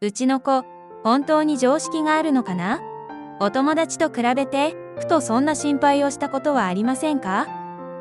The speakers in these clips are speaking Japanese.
うちの子、本当に常識があるのかな？お友達と比べて、ふとそんな心配をしたことはありませんか？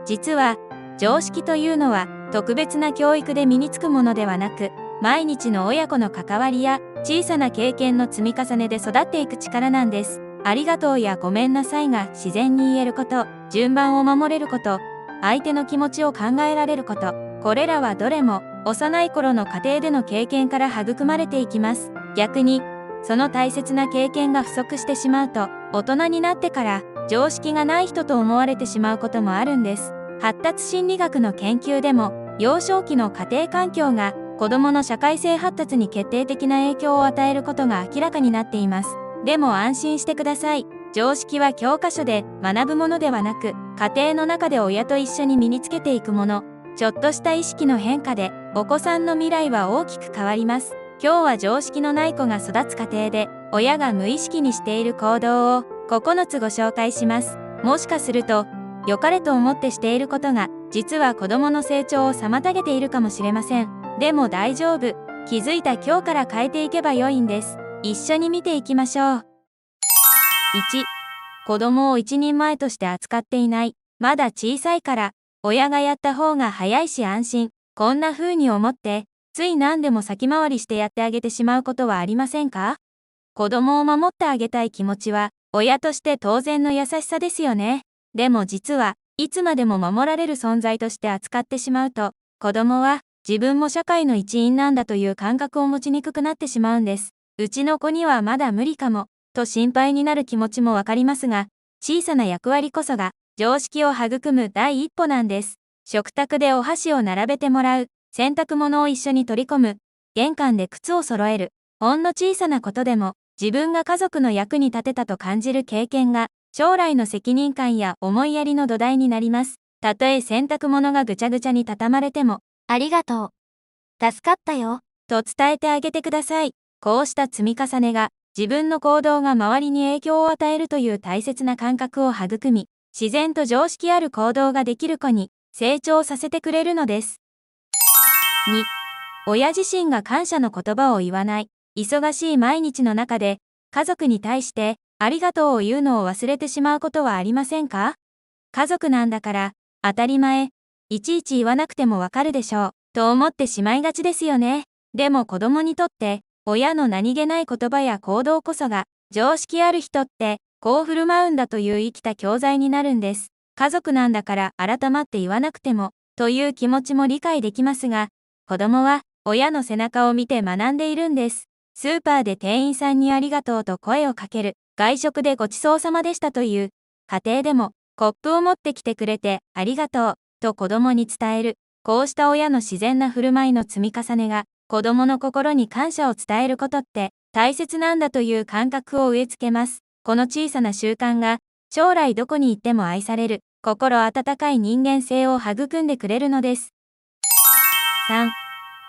実は、常識というのは、特別な教育で身につくものではなく、毎日の親子の関わりや、小さな経験の積み重ねで育っていく力なんです。ありがとうやごめんなさいが自然に言えること、順番を守れること、相手の気持ちを考えられること、これらはどれも、幼い頃の家庭での経験から育まれていきます。逆に、その大切な経験が不足してしまうと、大人になってから常識がない人と思われてしまうこともあるんです。発達心理学の研究でも、幼少期の家庭環境が子どもの社会性発達に決定的な影響を与えることが明らかになっています。でも安心してください。常識は教科書で学ぶものではなく、家庭の中で親と一緒に身につけていくもの。ちょっとした意識の変化で、お子さんの未来は大きく変わります。今日は常識のない子が育つ家庭で、親が無意識にしている行動を9つご紹介します。もしかすると、良かれと思ってしていることが、実は子供の成長を妨げているかもしれません。でも大丈夫。気づいた今日から変えていけば良いんです。一緒に見ていきましょう。1、子供を一人前として扱っていない。まだ小さいから、親がやった方が早いし安心。こんな風に思って、つい何でも先回りしてやってあげてしまうことはありませんか？子供を守ってあげたい気持ちは、親として当然の優しさですよね。でも実は、いつまでも守られる存在として扱ってしまうと、子供は自分も社会の一員なんだという感覚を持ちにくくなってしまうんです。うちの子にはまだ無理かも、と心配になる気持ちもわかりますが、小さな役割こそが常識を育む第一歩なんです。食卓でお箸を並べてもらう、洗濯物を一緒に取り込む、玄関で靴を揃える、ほんの小さなことでも自分が家族の役に立てたと感じる経験が将来の責任感や思いやりの土台になります。たとえ洗濯物がぐちゃぐちゃに畳まれても、ありがとう。助かったよ。と伝えてあげてください。こうした積み重ねが自分の行動が周りに影響を与えるという大切な感覚を育み、自然と常識ある行動ができる子に成長させてくれるのです。2、親自身が感謝の言葉を言わない。忙しい毎日の中で家族に対してありがとうを言うのを忘れてしまうことはありませんか？家族なんだから当たり前、いちいち言わなくてもわかるでしょう、と思ってしまいがちですよね。でも子供にとって親の何気ない言葉や行動こそが常識ある人ってこう振る舞うんだという生きた教材になるんです。家族なんだから改まって言わなくてもという気持ちも理解できますが、子供は親の背中を見て学んでいるんです。スーパーで店員さんにありがとうと声をかける、外食でごちそうさまでしたという家庭でもコップを持ってきてくれてありがとうと子供に伝える、こうした親の自然な振る舞いの積み重ねが子供の心に感謝を伝えることって大切なんだという感覚を植え付けます。この小さな習慣が将来どこに行っても愛される心温かい人間性を育んでくれるのです。3、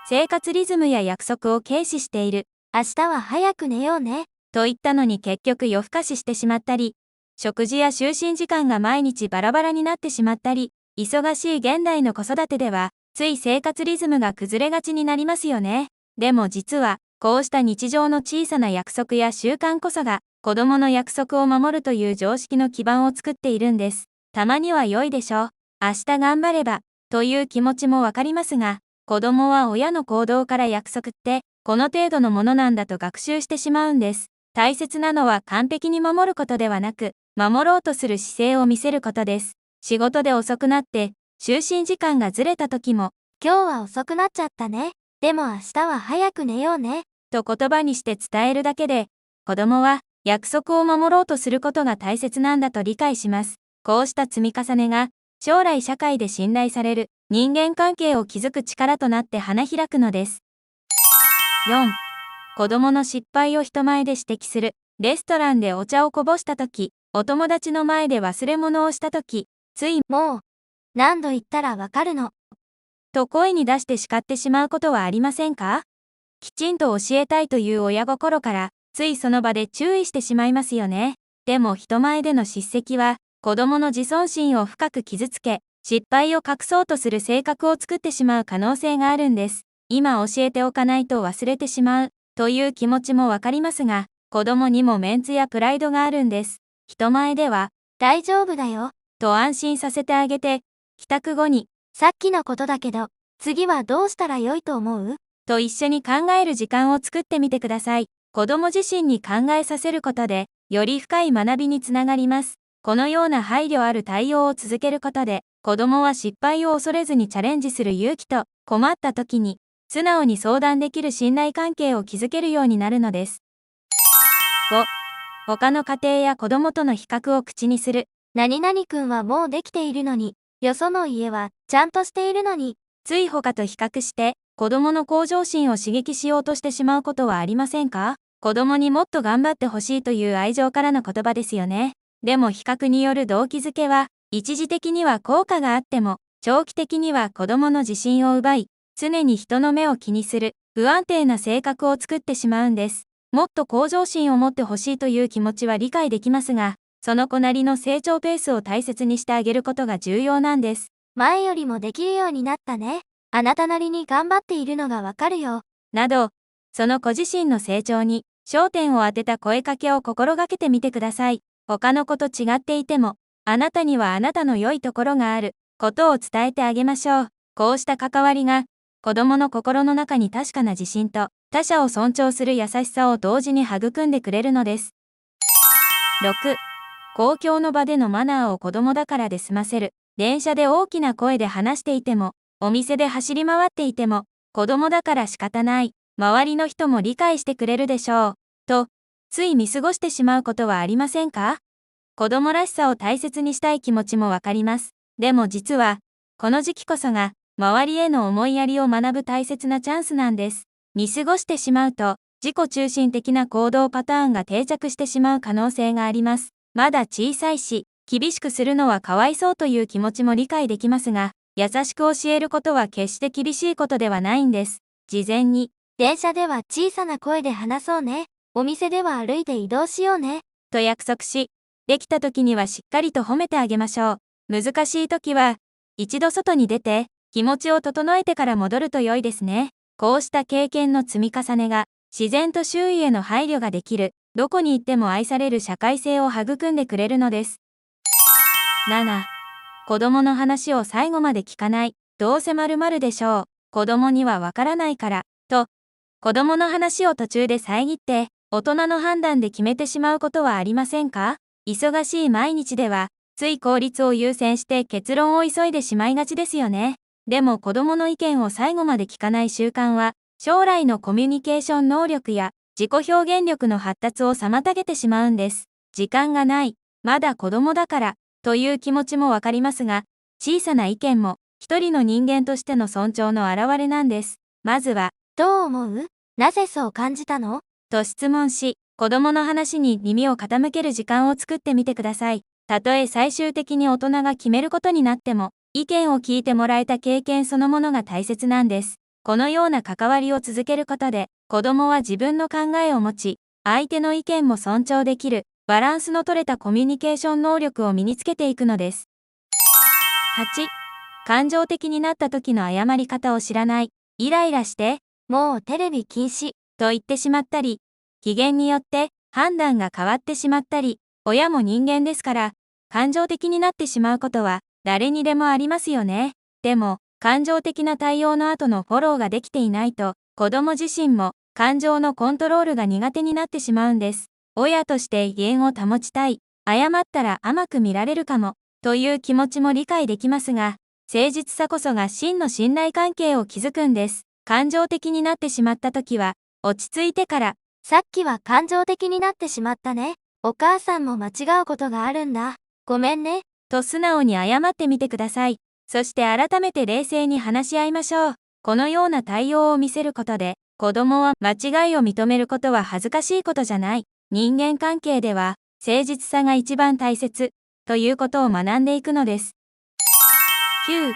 生活リズムや約束を軽視している。明日は早く寝ようね。と言ったのに結局夜更かししてしまったり、食事や就寝時間が毎日バラバラになってしまったり、忙しい現代の子育てでは、つい生活リズムが崩れがちになりますよね。でも実は、こうした日常の小さな約束や習慣こそが、子供の約束を守るという常識の基盤を作っているんです。たまには良いでしょう。明日頑張れば、という気持ちもわかりますが、子供は親の行動から約束って、この程度のものなんだと学習してしまうんです。大切なのは完璧に守ることではなく、守ろうとする姿勢を見せることです。仕事で遅くなって、就寝時間がずれた時も、今日は遅くなっちゃったね。でも明日は早く寝ようね。と言葉にして伝えるだけで、子供は約束を守ろうとすることが大切なんだと理解します。こうした積み重ねが、将来社会で信頼される人間関係を築く力となって花開くのです。4、子供の失敗を人前で指摘する。レストランでお茶をこぼしたとき、お友達の前で忘れ物をしたとき、ついもう、何度言ったらわかるの。と声に出して叱ってしまうことはありませんか？きちんと教えたいという親心から、ついその場で注意してしまいますよね。でも人前での叱責は、子供の自尊心を深く傷つけ、失敗を隠そうとする性格を作ってしまう可能性があるんです。今教えておかないと忘れてしまう。という気持ちもわかりますが、子供にもメンツやプライドがあるんです。人前では、大丈夫だよ。と安心させてあげて、帰宅後に、さっきのことだけど、次はどうしたら良いと思う？と一緒に考える時間を作ってみてください。子供自身に考えさせることで、より深い学びにつながります。このような配慮ある対応を続けることで、子供は失敗を恐れずにチャレンジする勇気と、困った時に、素直に相談できる信頼関係を築けるようになるのです。5. 他の家庭や子供との比較を口にする。何々くんはもうできているのに、よその家はちゃんとしているのに。つい他と比較して、子供の向上心を刺激しようとしてしまうことはありませんか？子供にもっと頑張ってほしいという愛情からの言葉ですよね。でも比較による動機づけは、一時的には効果があっても、長期的には子供の自信を奪い、常に人の目を気にする、不安定な性格を作ってしまうんです。もっと向上心を持ってほしいという気持ちは理解できますが、その子なりの成長ペースを大切にしてあげることが重要なんです。前よりもできるようになったね。あなたなりに頑張っているのがわかるよ。など、その子自身の成長に焦点を当てた声かけを心がけてみてください。他の子と違っていても、あなたにはあなたの良いところがあることを伝えてあげましょう。こうした関わりが、子供の心の中に確かな自信と他者を尊重する優しさを同時に育んでくれるのです。6. 公共の場でのマナーを子供だからで済ませる。電車で大きな声で話していても、お店で走り回っていても、子供だから仕方ない。周りの人も理解してくれるでしょう。と、つい見過ごしてしまうことはありませんか？子供らしさを大切にしたい気持ちもわかります。でも実は、この時期こそが、周りへの思いやりを学ぶ大切なチャンスなんです。見過ごしてしまうと、自己中心的な行動パターンが定着してしまう可能性があります。まだ小さいし、厳しくするのはかわいそうという気持ちも理解できますが、優しく教えることは決して厳しいことではないんです。事前に、電車では小さな声で話そうね。お店では歩いて移動しようね。と約束し、できた時にはしっかりと褒めてあげましょう。難しい時は、一度外に出て、気持ちを整えてから戻ると良いですね。こうした経験の積み重ねが、自然と周囲への配慮ができる、どこに行っても愛される社会性を育んでくれるのです。7. 子供の話を最後まで聞かない。どうせ〇〇でしょう。子供にはわからないから、と、子供の話を途中で遮って、大人の判断で決めてしまうことはありませんか？忙しい毎日では、つい効率を優先して結論を急いでしまいがちですよね。でも子供の意見を最後まで聞かない習慣は、将来のコミュニケーション能力や自己表現力の発達を妨げてしまうんです。時間がない、まだ子供だから、という気持ちもわかりますが、小さな意見も一人の人間としての尊重の表れなんです。まずは、どう思う？なぜそう感じたの？と質問し、子供の話に耳を傾ける時間を作ってみてください。たとえ最終的に大人が決めることになっても、意見を聞いてもらえた経験そのものが大切なんです。このような関わりを続けることで、子供は自分の考えを持ち、相手の意見も尊重できる、バランスの取れたコミュニケーション能力を身につけていくのです。8. 感情的になった時の謝り方を知らない。イライラして、もうテレビ禁止。と言ってしまったり、機嫌によって判断が変わってしまったり、親も人間ですから、感情的になってしまうことは誰にでもありますよね。でも、感情的な対応の後のフォローができていないと、子供自身も感情のコントロールが苦手になってしまうんです。親として威厳を保ちたい、謝ったら甘く見られるかも、という気持ちも理解できますが、誠実さこそが真の信頼関係を築くんです。感情的になってしまった時は、落ち着いてから、さっきは感情的になってしまったね。お母さんも間違うことがあるんだ。ごめんね。と素直に謝ってみてください。そして改めて冷静に話し合いましょう。このような対応を見せることで、子供は間違いを認めることは恥ずかしいことじゃない。人間関係では、誠実さが一番大切、ということを学んでいくのです。9.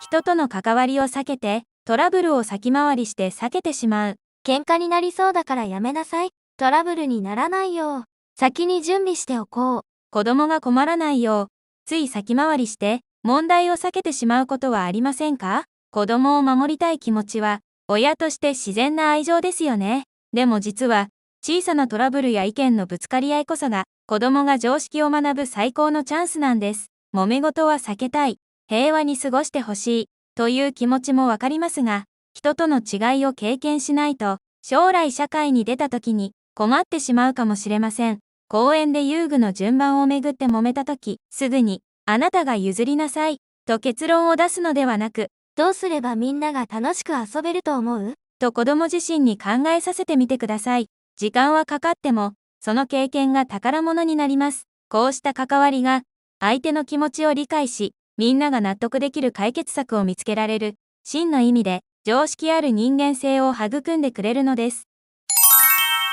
人との関わりを避けて、トラブルを先回りして避けてしまう。喧嘩になりそうだからやめなさい。トラブルにならないよう、先に準備しておこう。子供が困らないよう、つい先回りして、問題を避けてしまうことはありませんか？子供を守りたい気持ちは、親として自然な愛情ですよね。でも実は、小さなトラブルや意見のぶつかり合いこそが、子供が常識を学ぶ最高のチャンスなんです。揉め事は避けたい、平和に過ごしてほしい、という気持ちもわかりますが、人との違いを経験しないと、将来社会に出た時に困ってしまうかもしれません。公園で遊具の順番をめぐって揉めた時、すぐに、あなたが譲りなさい、と結論を出すのではなく、どうすればみんなが楽しく遊べると思う？と子供自身に考えさせてみてください。時間はかかっても、その経験が宝物になります。こうした関わりが、相手の気持ちを理解し、みんなが納得できる解決策を見つけられる、真の意味で、常識ある人間性を育んでくれるのです。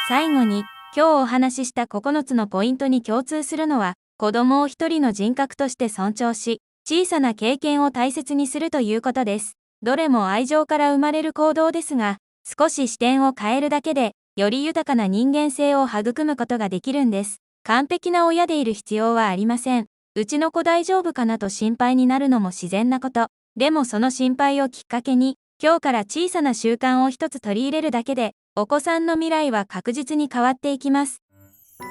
最後に、今日お話しした9つのポイントに共通するのは、子供を一人の人格として尊重し、小さな経験を大切にするということです。どれも愛情から生まれる行動ですが、少し視点を変えるだけで、より豊かな人間性を育むことができるんです。完璧な親でいる必要はありません。うちの子大丈夫かなと心配になるのも自然なこと。でもその心配をきっかけに、今日から小さな習慣を一つ取り入れるだけで、お子さんの未来は確実に変わっていきます。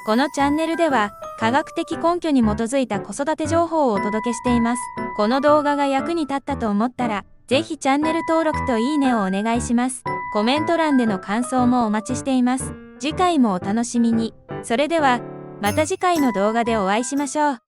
このチャンネルでは、科学的根拠に基づいた子育て情報をお届けしています。この動画が役に立ったと思ったら、ぜひチャンネル登録といいねをお願いします。コメント欄での感想もお待ちしています。次回もお楽しみに。それでは、また次回の動画でお会いしましょう。